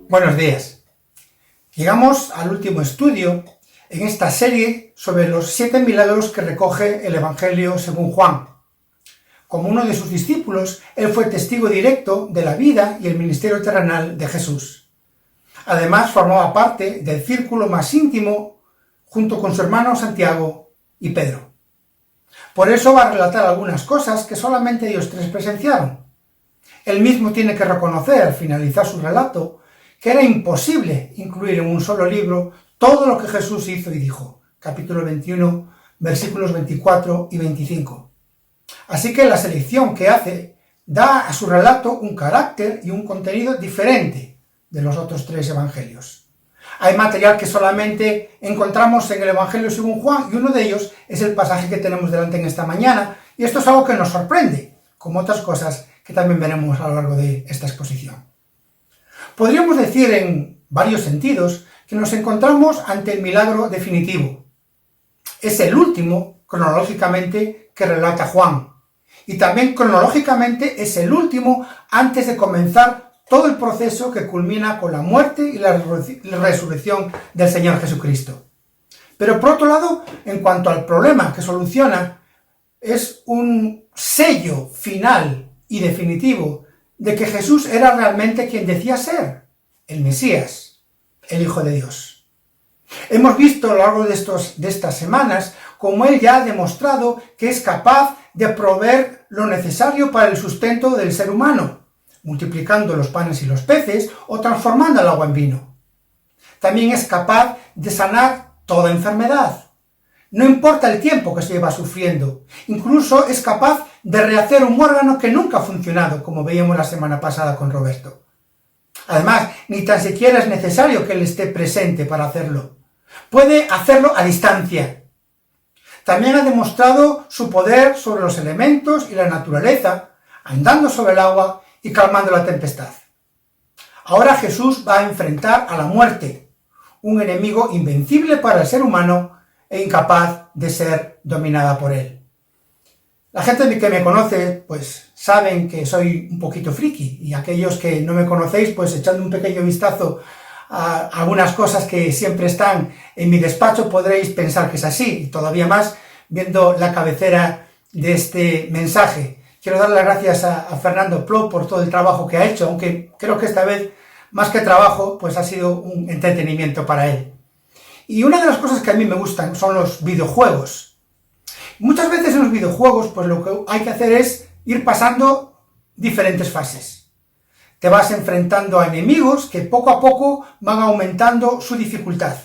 Buenos días. Llegamos al último estudio en esta serie sobre los 7 milagros que recoge el Evangelio según Juan. Como uno de sus discípulos, él fue testigo directo de la vida y el ministerio terrenal de Jesús. Además, formaba parte del círculo más íntimo junto con su hermano Santiago y Pedro. Por eso va a relatar algunas cosas que solamente ellos tres presenciaron. Él mismo tiene que reconocer al finalizar su relato que era imposible incluir en un solo libro todo lo que Jesús hizo y dijo. Capítulo 21, versículos 24 y 25. Así que la selección que hace da a su relato un carácter y un contenido diferente de los otros 3 evangelios. Hay material que solamente encontramos en el Evangelio según Juan y uno de ellos es el pasaje que tenemos delante en esta mañana, y esto es algo que nos sorprende, como otras cosas que también veremos a lo largo de esta exposición. Podríamos decir en varios sentidos que nos encontramos ante el milagro definitivo. Es el último, cronológicamente, que relata Juan, y también cronológicamente es el último antes de comenzar todo el proceso que culmina con la muerte y la resurrección del Señor Jesucristo. Pero por otro lado, en cuanto al problema que soluciona, es un sello final y definitivo de que Jesús era realmente quien decía ser, el Mesías, el Hijo de Dios. Hemos visto a lo largo de estas semanas cómo Él ya ha demostrado que es capaz de proveer lo necesario para el sustento del ser humano, multiplicando los panes y los peces o transformando el agua en vino. También es capaz de sanar toda enfermedad. No importa el tiempo que se lleva sufriendo, incluso es capaz de rehacer un órgano que nunca ha funcionado, como veíamos la semana pasada con Roberto. Además, ni tan siquiera es necesario que él esté presente para hacerlo. Puede hacerlo a distancia. También ha demostrado su poder sobre los elementos y la naturaleza, andando sobre el agua y calmando la tempestad. Ahora Jesús va a enfrentar a la muerte, un enemigo invencible para el ser humano e incapaz de ser dominada por él. La gente que me conoce, pues saben que soy un poquito friki, y aquellos que no me conocéis, pues echando un pequeño vistazo a algunas cosas que siempre están en mi despacho, podréis pensar que es así, y todavía más viendo la cabecera de este mensaje. Quiero dar las gracias a Fernando Plo por todo el trabajo que ha hecho, aunque creo que esta vez, más que trabajo, pues ha sido un entretenimiento para él. Y una de las cosas que a mí me gustan son los videojuegos. Muchas veces en los videojuegos, pues lo que hay que hacer es ir pasando diferentes fases. Te vas enfrentando a enemigos que poco a poco van aumentando su dificultad.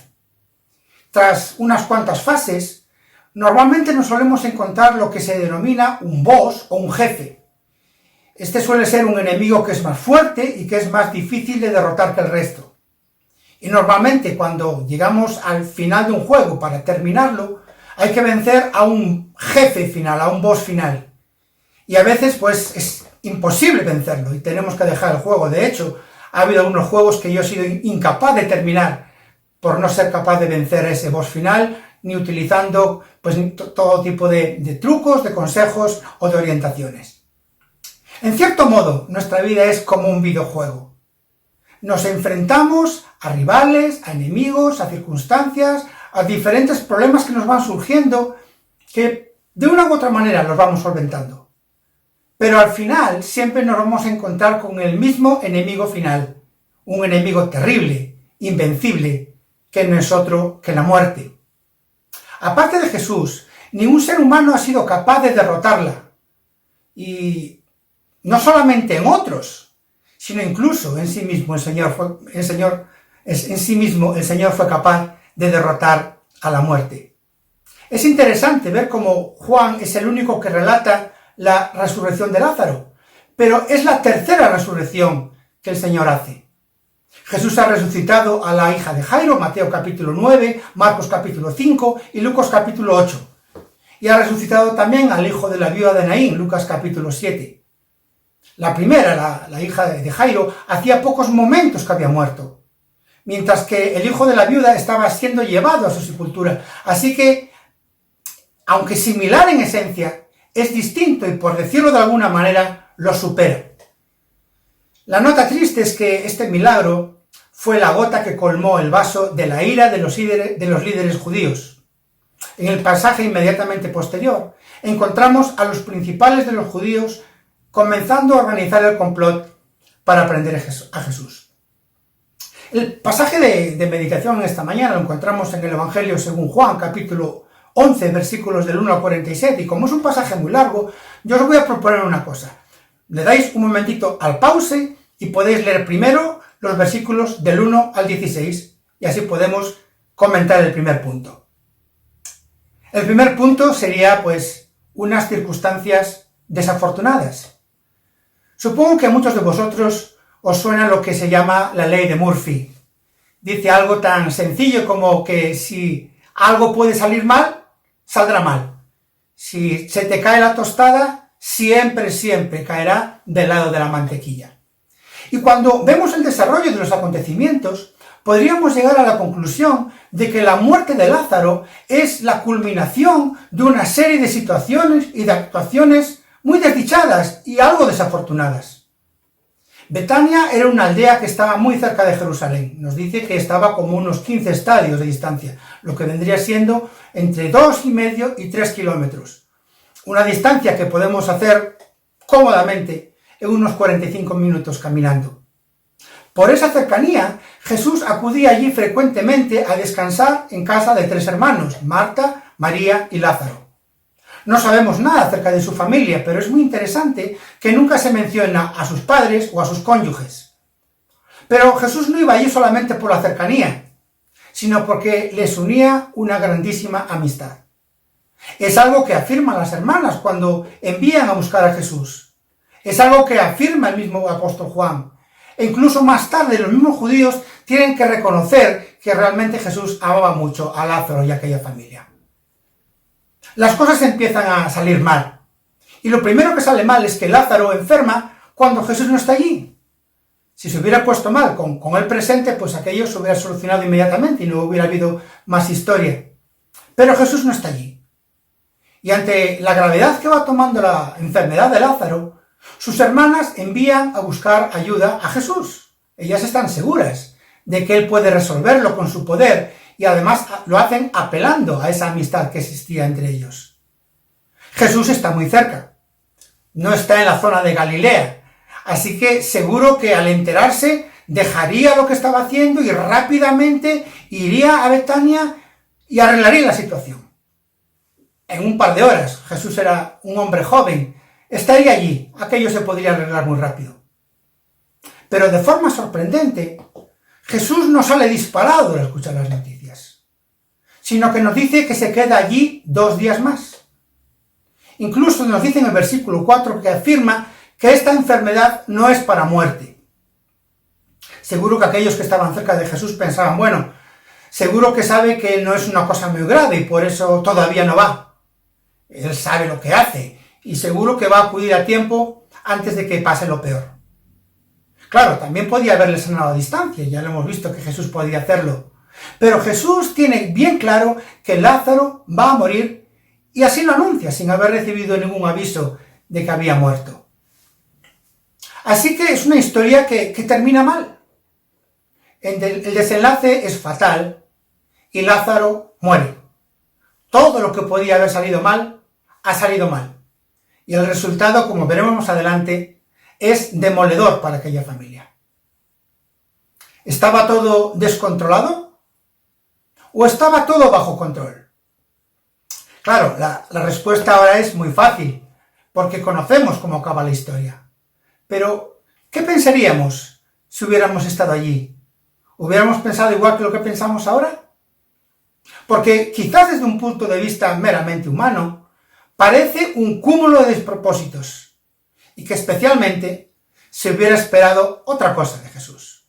Tras unas cuantas fases, normalmente nos solemos encontrar lo que se denomina un boss o un jefe. Este suele ser un enemigo que es más fuerte y que es más difícil de derrotar que el resto. Y normalmente cuando llegamos al final de un juego para terminarlo, hay que vencer a un jefe final, a un boss final. Y a veces pues es imposible vencerlo y tenemos que dejar el juego. De hecho, ha habido algunos juegos que yo he sido incapaz de terminar por no ser capaz de vencer a ese boss final, ni utilizando pues todo tipo de trucos, de consejos o de orientaciones. En cierto modo, nuestra vida es como un videojuego. Nos enfrentamos a rivales, a enemigos, a circunstancias, a diferentes problemas que nos van surgiendo, que de una u otra manera los vamos solventando. Pero al final siempre nos vamos a encontrar con el mismo enemigo final, un enemigo terrible, invencible, que no es otro que la muerte. Aparte de Jesús, ningún ser humano ha sido capaz de derrotarla. Y no solamente en otros, sino incluso en sí mismo el Señor fue capaz de derrotar a la muerte. Es interesante ver cómo Juan es el único que relata la resurrección de Lázaro, pero es la tercera resurrección que el Señor hace. Jesús ha resucitado a la hija de Jairo, Mateo capítulo 9, Marcos capítulo 5 y Lucas capítulo 8. Y ha resucitado también al hijo de la viuda de Naín, Lucas capítulo 7. La primera, la hija de Jairo, hacía pocos momentos que había muerto, mientras que el hijo de la viuda estaba siendo llevado a su sepultura. Así que, aunque similar en esencia, es distinto y, por decirlo de alguna manera, lo supera. La nota triste es que este milagro fue la gota que colmó el vaso de la ira de los líderes judíos. En el pasaje inmediatamente posterior, encontramos a los principales de los judíos comenzando a organizar el complot para prender a Jesús. El pasaje de meditación esta mañana lo encontramos en el Evangelio según Juan, capítulo 11, versículos del 1 al 47, y como es un pasaje muy largo, yo os voy a proponer una cosa. Le dais un momentito al pause y podéis leer primero los versículos del 1 al 16, y así podemos comentar el primer punto. El primer punto sería, pues, unas circunstancias desafortunadas. Supongo que a muchos de vosotros os suena lo que se llama la ley de Murphy. Dice algo tan sencillo como que si algo puede salir mal, saldrá mal. Si se te cae la tostada, siempre caerá del lado de la mantequilla. Y cuando vemos el desarrollo de los acontecimientos, podríamos llegar a la conclusión de que la muerte de Lázaro es la culminación de una serie de situaciones y de actuaciones muy desdichadas y algo desafortunadas. Betania era una aldea que estaba muy cerca de Jerusalén. Nos dice que estaba como unos 15 estadios de distancia, lo que vendría siendo entre 2,5 y 3 kilómetros. Una distancia que podemos hacer cómodamente en unos 45 minutos caminando. Por esa cercanía, Jesús acudía allí frecuentemente a descansar en casa de 3 hermanos, Marta, María y Lázaro. No sabemos nada acerca de su familia, pero es muy interesante que nunca se menciona a sus padres o a sus cónyuges. Pero Jesús no iba allí solamente por la cercanía, sino porque les unía una grandísima amistad. Es algo que afirman las hermanas cuando envían a buscar a Jesús. Es algo que afirma el mismo apóstol Juan. E incluso más tarde los mismos judíos tienen que reconocer que realmente Jesús amaba mucho a Lázaro y a aquella familia. Las cosas empiezan a salir mal. Y lo primero que sale mal es que Lázaro enferma cuando Jesús no está allí. Si se hubiera puesto mal con él presente, pues aquello se hubiera solucionado inmediatamente y no hubiera habido más historia. Pero Jesús no está allí. Y ante la gravedad que va tomando la enfermedad de Lázaro, sus hermanas envían a buscar ayuda a Jesús. Ellas están seguras de que él puede resolverlo con su poder y además lo hacen apelando a esa amistad que existía entre ellos. Jesús está muy cerca. No está en la zona de Galilea. Así que seguro que al enterarse dejaría lo que estaba haciendo y rápidamente iría a Betania y arreglaría la situación. En un par de horas, Jesús era un hombre joven, estaría allí, aquello se podría arreglar muy rápido. Pero de forma sorprendente, Jesús no sale disparado al escuchar las noticias, sino que nos dice que se queda allí 2 días más. Incluso nos dice en el versículo 4 que afirma que esta enfermedad no es para muerte. Seguro que aquellos que estaban cerca de Jesús pensaban, bueno, seguro que sabe que no es una cosa muy grave y por eso todavía no va. Él sabe lo que hace y seguro que va a acudir a tiempo antes de que pase lo peor. Claro, también podía haberle sanado a distancia, ya lo hemos visto que Jesús podía hacerlo. Pero Jesús tiene bien claro que Lázaro va a morir y así lo anuncia sin haber recibido ningún aviso de que había muerto. Así que es una historia que termina mal. El desenlace es fatal y Lázaro muere. Todo lo que podía haber salido mal, ha salido mal. Y el resultado, como veremos más adelante, es demoledor para aquella familia. ¿Estaba todo descontrolado? ¿O estaba todo bajo control? Claro, la respuesta ahora es muy fácil, porque conocemos cómo acaba la historia. Pero, ¿qué pensaríamos si hubiéramos estado allí? ¿Hubiéramos pensado igual que lo que pensamos ahora? Porque quizás desde un punto de vista meramente humano, parece un cúmulo de despropósitos y que especialmente se hubiera esperado otra cosa de Jesús.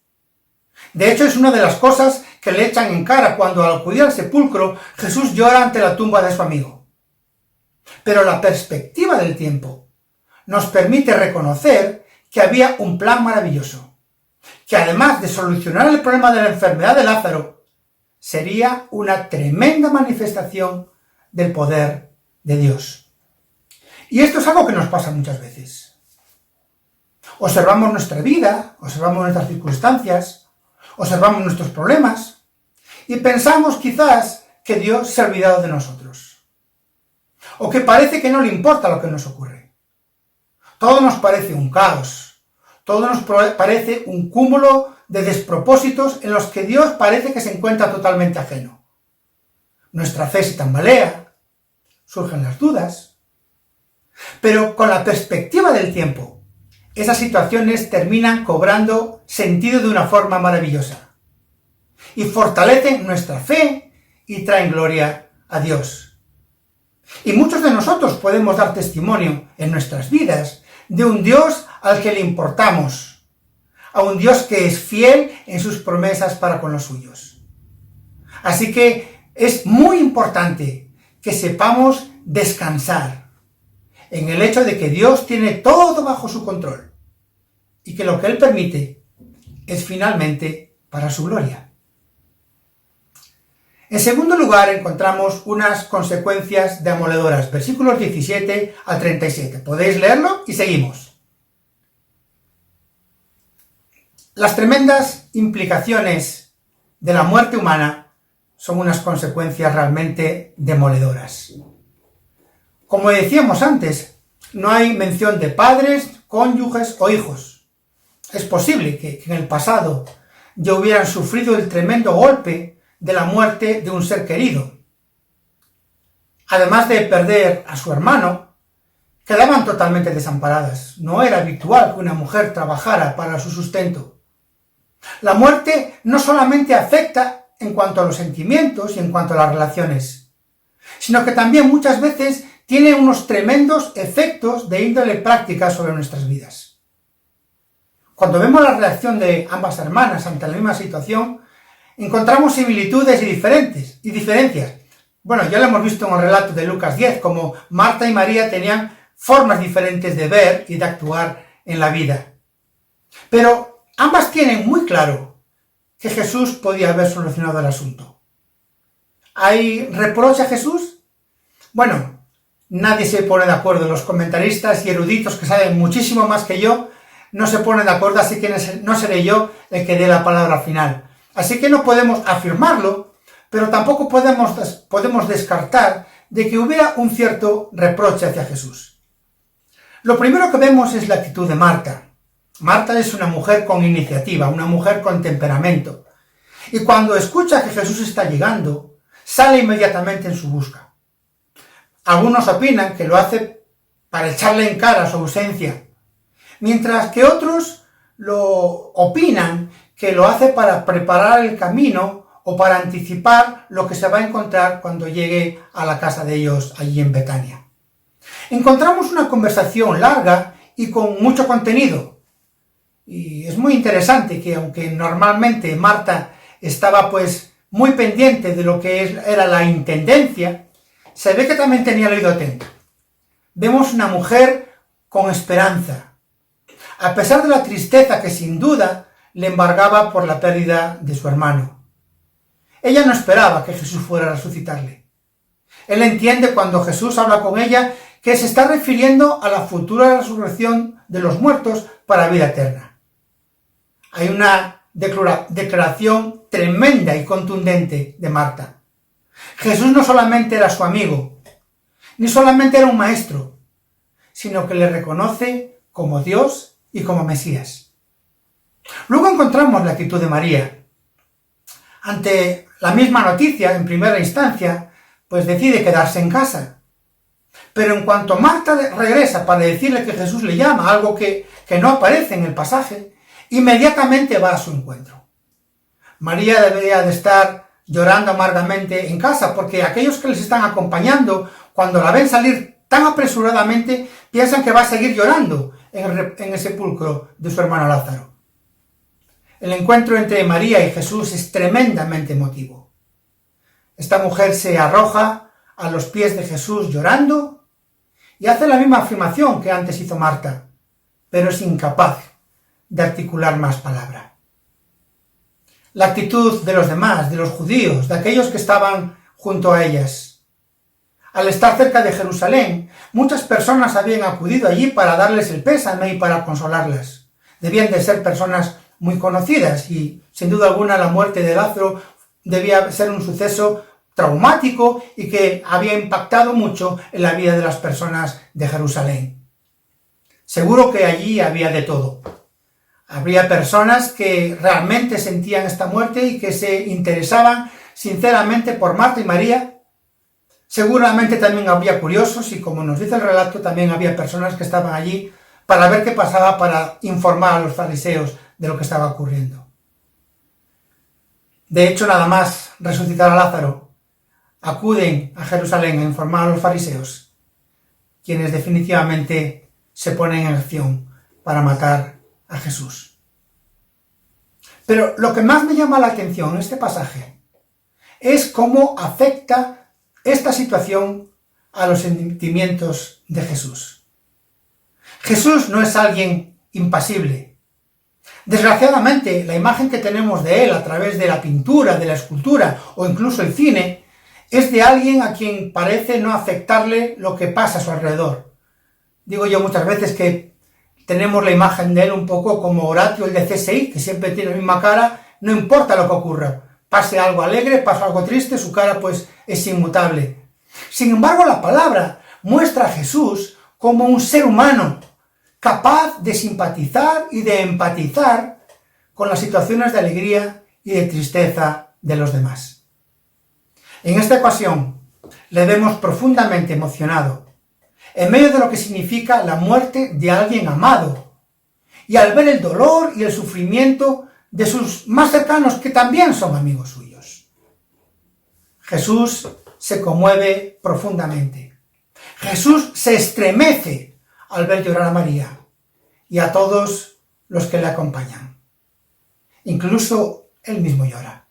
De hecho, es una de las cosas que le echan en cara cuando al acudir al sepulcro Jesús llora ante la tumba de su amigo. Pero la perspectiva del tiempo nos permite reconocer que había un plan maravilloso, que además de solucionar el problema de la enfermedad de Lázaro, sería una tremenda manifestación del poder de Dios. Y esto es algo que nos pasa muchas veces. Observamos nuestra vida, observamos nuestras circunstancias, Observamos nuestros problemas y pensamos quizás que Dios se ha olvidado de nosotros. O que parece que no le importa lo que nos ocurre. Todo nos parece un caos. Todo nos parece un cúmulo de despropósitos en los que Dios parece que se encuentra totalmente ajeno. Nuestra fe se tambalea, surgen las dudas. Pero con la perspectiva del tiempo, esas situaciones terminan cobrando sentido de una forma maravillosa y fortalecen nuestra fe y traen gloria a Dios. Y muchos de nosotros podemos dar testimonio en nuestras vidas de un Dios al que le importamos, a un Dios que es fiel en sus promesas para con los suyos. Así que es muy importante que sepamos descansar en el hecho de que Dios tiene todo bajo su control y que lo que Él permite es finalmente para su gloria. En segundo lugar, encontramos unas consecuencias demoledoras, versículos 17 al 37. Podéis leerlo y seguimos. Las tremendas implicaciones de la muerte humana son unas consecuencias realmente demoledoras. Como decíamos antes, no hay mención de padres, cónyuges o hijos. Es posible que en el pasado ya hubieran sufrido el tremendo golpe de la muerte de un ser querido. Además de perder a su hermano, quedaban totalmente desamparadas. No era habitual que una mujer trabajara para su sustento. La muerte no solamente afecta en cuanto a los sentimientos y en cuanto a las relaciones, sino que también muchas veces tiene unos tremendos efectos de índole práctica sobre nuestras vidas. Cuando vemos la reacción de ambas hermanas ante la misma situación, encontramos similitudes y diferencias. Bueno, ya lo hemos visto en el relato de Lucas 10, como Marta y María tenían formas diferentes de ver y de actuar en la vida. Pero ambas tienen muy claro que Jesús podía haber solucionado el asunto. ¿Hay reproche a Jesús? Bueno, nadie se pone de acuerdo. Los comentaristas y eruditos que saben muchísimo más que yo no se ponen de acuerdo, así que no seré yo el que dé la palabra final. Así que no podemos afirmarlo, pero tampoco podemos descartar de que hubiera un cierto reproche hacia Jesús. Lo primero que vemos es la actitud de Marta. Marta es una mujer con iniciativa, una mujer con temperamento. Y cuando escucha que Jesús está llegando, sale inmediatamente en su busca. Algunos opinan que lo hace para echarle en cara su ausencia, mientras que otros lo opinan que lo hace para preparar el camino o para anticipar lo que se va a encontrar cuando llegue a la casa de ellos allí en Betania. Encontramos una conversación larga y con mucho contenido. Y es muy interesante que aunque normalmente Marta estaba pues muy pendiente de lo que era la intendencia, se ve que también tenía el oído atento. Vemos una mujer con esperanza, a pesar de la tristeza que sin duda le embargaba por la pérdida de su hermano. Ella no esperaba que Jesús fuera a resucitarle. Él entiende cuando Jesús habla con ella que se está refiriendo a la futura resurrección de los muertos para vida eterna. Hay una declaración tremenda y contundente de Marta. Jesús no solamente era su amigo, ni solamente era un maestro, sino que le reconoce como Dios y como Mesías. Luego encontramos la actitud de María. Ante la misma noticia, en primera instancia, pues decide quedarse en casa. Pero en cuanto Marta regresa para decirle que Jesús le llama, algo que no aparece en el pasaje, inmediatamente va a su encuentro. María debería de estar llorando amargamente en casa, porque aquellos que les están acompañando, cuando la ven salir tan apresuradamente, piensan que va a seguir llorando en el sepulcro de su hermano Lázaro. El encuentro entre María y Jesús es tremendamente emotivo. Esta mujer se arroja a los pies de Jesús llorando y hace la misma afirmación que antes hizo Marta, pero es incapaz de articular más palabra. La actitud de los demás, de los judíos, de aquellos que estaban junto a ellas. Al estar cerca de Jerusalén, muchas personas habían acudido allí para darles el pésame y para consolarlas. Debían de ser personas muy conocidas y Sin duda alguna, la muerte de Lázaro debía ser un suceso traumático y que había impactado mucho en la vida de las personas de Jerusalén. Seguro que allí había de todo. Habría personas que realmente sentían esta muerte y que se interesaban sinceramente por Marta y María. Seguramente también habría curiosos y, como nos dice el relato, también había personas que estaban allí para ver qué pasaba, para informar a los fariseos de lo que estaba ocurriendo. De hecho, nada más resucitar a Lázaro, acuden a Jerusalén a informar a los fariseos, quienes definitivamente se ponen en acción para matar a Jesús. Pero lo que más me llama la atención en este pasaje es cómo afecta esta situación a los sentimientos de Jesús. Jesús no es alguien impasible. Desgraciadamente, la imagen que tenemos de él a través de la pintura, de la escultura o incluso el cine es de alguien a quien parece no afectarle lo que pasa a su alrededor. Digo yo muchas veces que tenemos la imagen de él un poco como Horatio, el de CSI, que siempre tiene la misma cara, no importa lo que ocurra. Pase algo alegre, pase algo triste, su cara pues es inmutable. Sin embargo, la palabra muestra a Jesús como un ser humano, capaz de simpatizar y de empatizar con las situaciones de alegría y de tristeza de los demás. En esta ocasión le vemos profundamente emocionado, en medio de lo que significa la muerte de alguien amado, y al ver el dolor y el sufrimiento de sus más cercanos, que también son amigos suyos. Jesús se conmueve profundamente. Jesús se estremece al ver llorar a María y a todos los que le acompañan. Incluso él mismo llora.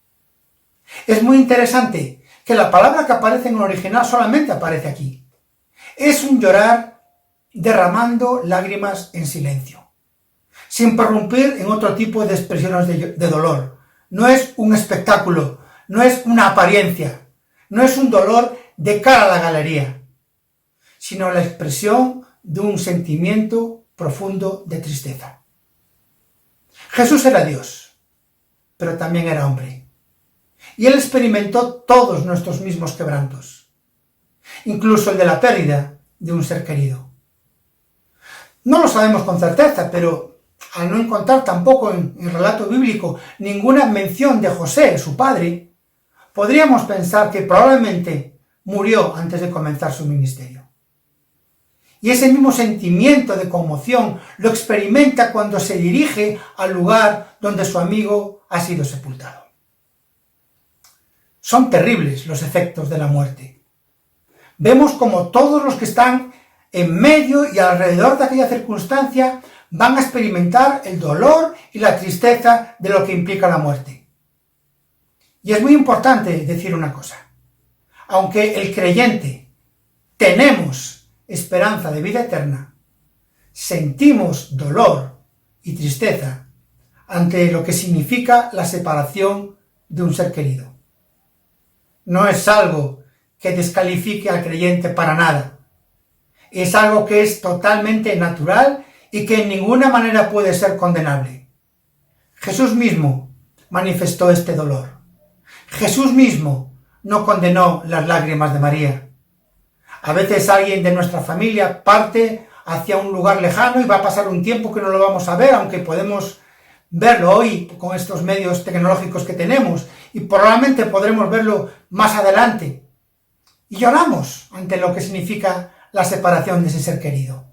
Es muy interesante que la palabra que aparece en el original solamente aparece aquí. Es un llorar derramando lágrimas en silencio, sin prorrumpir en otro tipo de expresiones de dolor. No es un espectáculo, no es una apariencia, no es un dolor de cara a la galería, sino la expresión de un sentimiento profundo de tristeza. Jesús era Dios, pero también era hombre, y él experimentó todos nuestros mismos quebrantos, incluso el de la pérdida de un ser querido. No lo sabemos con certeza, pero al no encontrar tampoco en el relato bíblico ninguna mención de José, su padre, podríamos pensar que probablemente murió antes de comenzar su ministerio. Y ese mismo sentimiento de conmoción lo experimenta cuando se dirige al lugar donde su amigo ha sido sepultado. Son terribles los efectos de la muerte. Vemos como todos los que están en medio y alrededor de aquella circunstancia van a experimentar el dolor y la tristeza de lo que implica la muerte. Y es muy importante decir una cosa. Aunque el creyente tenemos esperanza de vida eterna, sentimos dolor y tristeza ante lo que significa la separación de un ser querido. No es algo que descalifique al creyente para nada. Es algo que es totalmente natural y que en ninguna manera puede ser condenable. Jesús mismo manifestó este dolor. Jesús mismo no condenó las lágrimas de María. A veces alguien de nuestra familia parte hacia un lugar lejano y va a pasar un tiempo que no lo vamos a ver, aunque podemos verlo hoy con estos medios tecnológicos que tenemos y probablemente podremos verlo más adelante. Y lloramos ante lo que significa la separación de ese ser querido.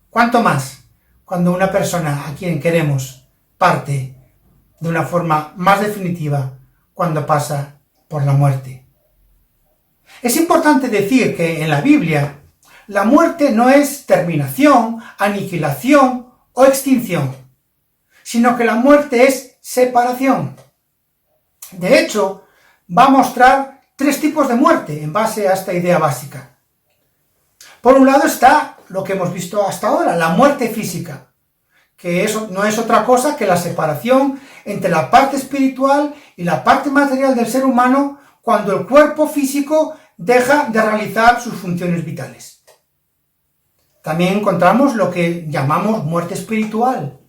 ¿Cuánto más cuando una persona a quien queremos parte de una forma más definitiva cuando pasa por la muerte? Es importante decir que en la Biblia la muerte no es terminación, aniquilación o extinción, sino que la muerte es separación. De hecho, va a mostrar tres tipos de muerte en base a esta idea básica. Por un lado está lo que hemos visto hasta ahora, la muerte física, que eso no es otra cosa que la separación entre la parte espiritual y la parte material del ser humano cuando el cuerpo físico deja de realizar sus funciones vitales. También encontramos lo que llamamos muerte espiritual,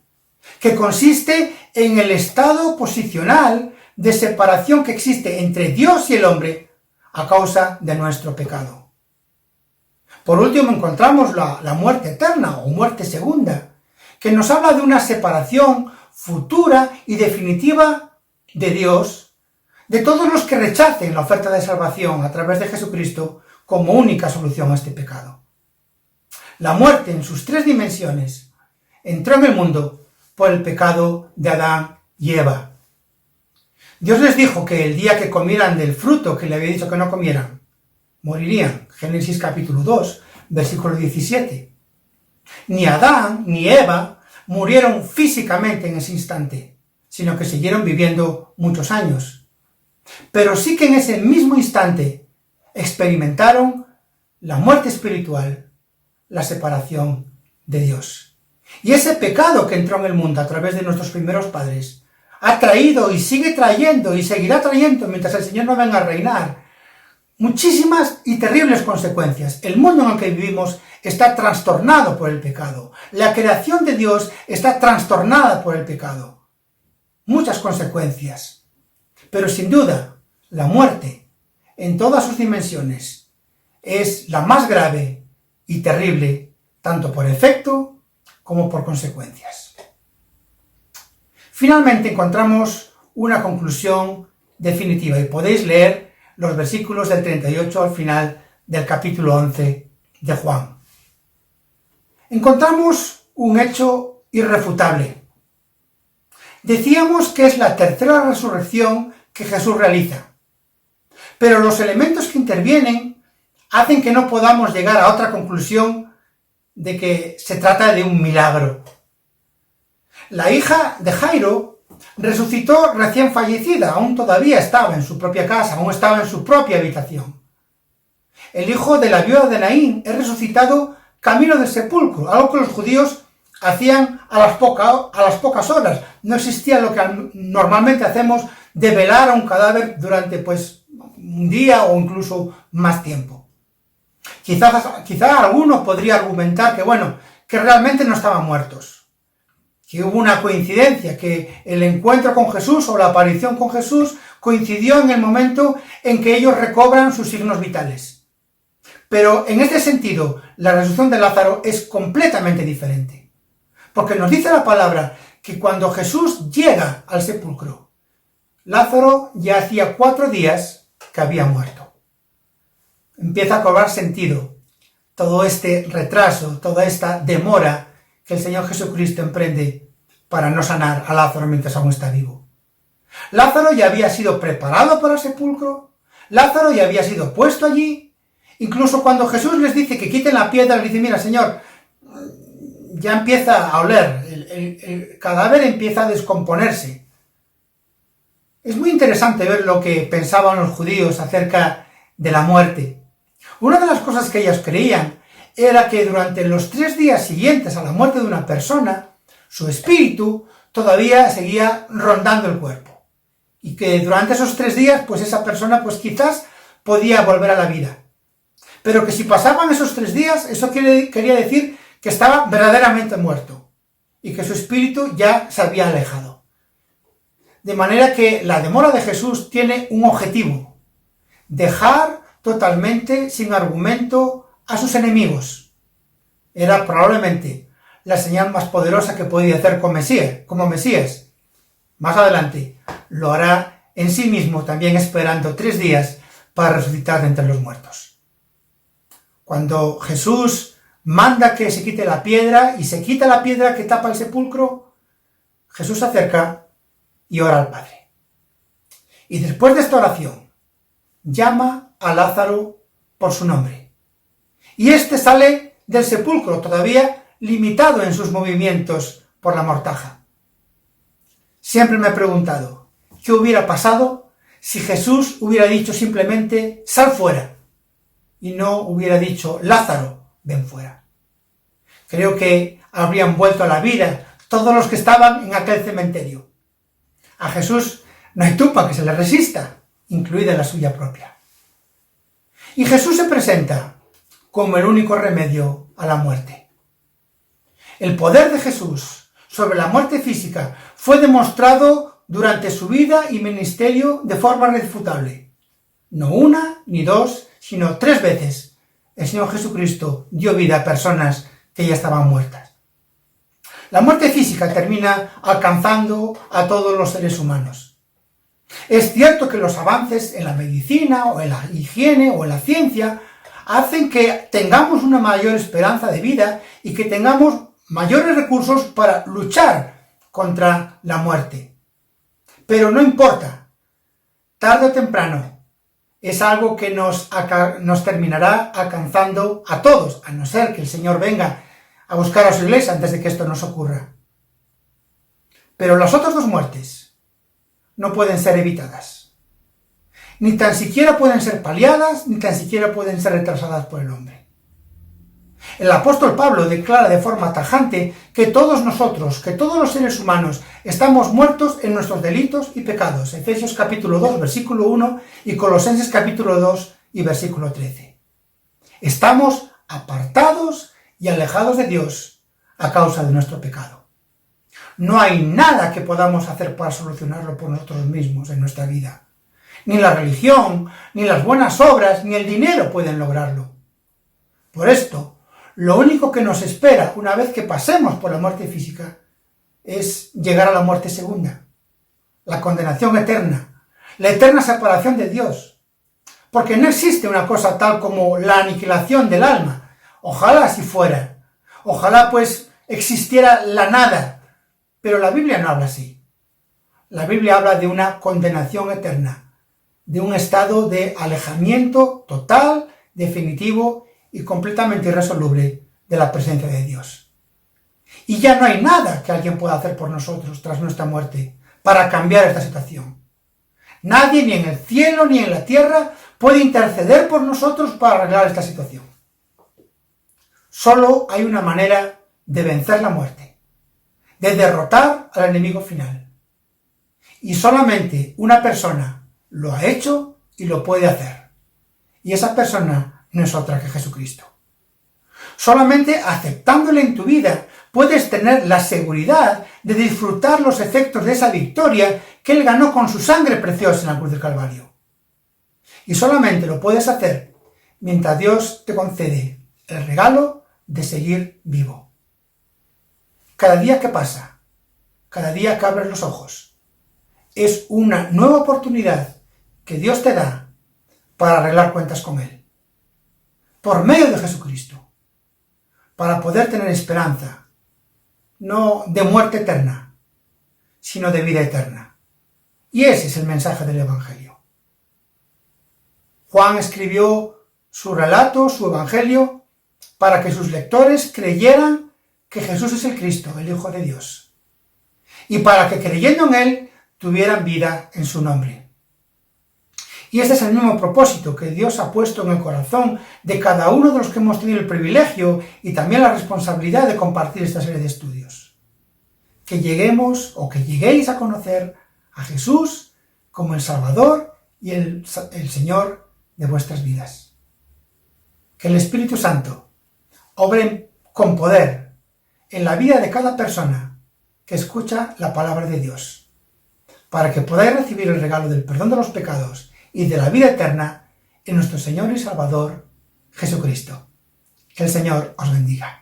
que consiste en el estado posicional de separación que existe entre Dios y el hombre a causa de nuestro pecado. Por último, encontramos la muerte eterna o muerte segunda, que nos habla de una separación futura y definitiva de Dios, de todos los que rechacen la oferta de salvación a través de Jesucristo como única solución a este pecado. La muerte en sus tres dimensiones entró en el mundo por el pecado de Adán y Eva. Dios les dijo que el día que comieran del fruto que le había dicho que no comieran, morirían. Génesis capítulo 2, versículo 17. Ni Adán ni Eva murieron físicamente en ese instante, sino que siguieron viviendo muchos años. Pero sí que en ese mismo instante experimentaron la muerte espiritual, la separación de Dios. Y ese pecado que entró en el mundo a través de nuestros primeros padres ha traído y sigue trayendo y seguirá trayendo mientras el Señor no venga a reinar muchísimas y terribles consecuencias. El mundo en el que vivimos está trastornado por el pecado. La creación de Dios está trastornada por el pecado. Muchas consecuencias. Pero sin duda, la muerte, en todas sus dimensiones, es la más grave y terrible, tanto por efecto como por consecuencias. Finalmente encontramos una conclusión definitiva y podéis leer los versículos del 38 al final del capítulo 11 de Juan. Encontramos un hecho irrefutable. Decíamos que es la tercera resurrección que Jesús realiza, pero los elementos que intervienen hacen que no podamos llegar a otra conclusión de que se trata de un milagro. La hija de Jairo resucitó recién fallecida, aún todavía estaba en su propia casa, aún estaba en su propia habitación. El hijo de la viuda de Naín es resucitado camino del sepulcro, algo que los judíos hacían a las pocas horas. No existía lo que normalmente hacemos de velar a un cadáver durante un día o incluso más tiempo. Quizá alguno podría argumentar que realmente no estaban muertos, que hubo una coincidencia, que el encuentro con Jesús o la aparición con Jesús coincidió en el momento en que ellos recobran sus signos vitales. Pero en este sentido, la resurrección de Lázaro es completamente diferente, porque nos dice la palabra que cuando Jesús llega al sepulcro, Lázaro ya hacía 4 días que había muerto. Empieza a cobrar sentido todo este retraso, toda esta demora que el Señor Jesucristo emprende para no sanar a Lázaro mientras aún está vivo. Lázaro ya había sido preparado para el sepulcro, Lázaro ya había sido puesto allí. Incluso cuando Jesús les dice que quiten la piedra, les dice: mira, Señor, ya empieza a oler, el cadáver empieza a descomponerse. Es muy interesante ver lo que pensaban los judíos acerca de la muerte. Una de las cosas que ellos creían era que durante los 3 días siguientes a la muerte de una persona, su espíritu todavía seguía rondando el cuerpo. Y que durante esos 3 días, esa persona quizás podía volver a la vida. Pero que si pasaban esos 3 días, eso quería decir que estaba verdaderamente muerto y que su espíritu ya se había alejado. De manera que la demora de Jesús tiene un objetivo: dejar totalmente sin argumento a sus enemigos. Era probablemente la señal más poderosa que podía hacer como Mesías. Más adelante lo hará en sí mismo, también esperando 3 días para resucitar de entre los muertos. Cuando Jesús manda que se quite la piedra y se quita la piedra que tapa el sepulcro, Jesús se acerca y ora al Padre. Y después de esta oración, llama a Lázaro por su nombre. Y éste sale del sepulcro, todavía limitado en sus movimientos por la mortaja. Siempre me he preguntado, ¿qué hubiera pasado si Jesús hubiera dicho simplemente: sal fuera? Y no hubiera dicho: Lázaro, ven fuera. Creo que habrían vuelto a la vida todos los que estaban en aquel cementerio. A Jesús no hay tumba que se le resista, incluida la suya propia. Y Jesús se presenta como el único remedio a la muerte. El poder de Jesús sobre la muerte física fue demostrado durante su vida y ministerio de forma irrefutable. No una ni dos, sino 3 veces el Señor Jesucristo dio vida a personas que ya estaban muertas. La muerte física termina alcanzando a todos los seres humanos. Es cierto que los avances en la medicina o en la higiene o en la ciencia hacen que tengamos una mayor esperanza de vida y que tengamos mayores recursos para luchar contra la muerte. Pero no importa, tarde o temprano, es algo que nos terminará alcanzando a todos, a no ser que el Señor venga a buscar a su iglesia antes de que esto nos ocurra. Pero las otras 2 muertes no pueden ser evitadas. Ni tan siquiera pueden ser paliadas, ni tan siquiera pueden ser retrasadas por el hombre. El apóstol Pablo declara de forma tajante que todos nosotros, que todos los seres humanos, estamos muertos en nuestros delitos y pecados. Efesios capítulo 2, versículo 1 y Colosenses capítulo 2 y versículo 13. Estamos apartados y alejados de Dios a causa de nuestro pecado. No hay nada que podamos hacer para solucionarlo por nosotros mismos en nuestra vida. Ni la religión, ni las buenas obras, ni el dinero pueden lograrlo. Por esto, lo único que nos espera una vez que pasemos por la muerte física es llegar a la muerte segunda, la condenación eterna, la eterna separación de Dios. Porque no existe una cosa tal como la aniquilación del alma. Ojalá así fuera. Ojalá pues existiera la nada. Pero la Biblia no habla así. La Biblia habla de una condenación eterna, de un estado de alejamiento total, definitivo y completamente irresoluble de la presencia de Dios. Y ya no hay nada que alguien pueda hacer por nosotros tras nuestra muerte para cambiar esta situación. Nadie, ni en el cielo ni en la tierra, puede interceder por nosotros para arreglar esta situación. Solo hay una manera de vencer la muerte, de derrotar al enemigo final. Y solamente una persona lo ha hecho y lo puede hacer. Y esa persona no es otra que Jesucristo. Solamente aceptándole en tu vida puedes tener la seguridad de disfrutar los efectos de esa victoria que Él ganó con su sangre preciosa en la cruz del Calvario. Y solamente lo puedes hacer mientras Dios te concede el regalo de seguir vivo. Cada día que pasa, cada día que abres los ojos, es una nueva oportunidad que Dios te da para arreglar cuentas con Él. Por medio de Jesucristo, para poder tener esperanza, no de muerte eterna, sino de vida eterna. Y ese es el mensaje del Evangelio. Juan escribió su relato, su Evangelio, para que sus lectores creyeran que Jesús es el Cristo, el Hijo de Dios, y para que creyendo en Él tuvieran vida en su nombre. Y este es el mismo propósito que Dios ha puesto en el corazón de cada uno de los que hemos tenido el privilegio y también la responsabilidad de compartir esta serie de estudios. Que lleguemos o que lleguéis a conocer a Jesús como el Salvador y el Señor de vuestras vidas. Que el Espíritu Santo obre con poder en la vida de cada persona que escucha la palabra de Dios, para que podáis recibir el regalo del perdón de los pecados y de la vida eterna en nuestro Señor y Salvador, Jesucristo. Que el Señor os bendiga.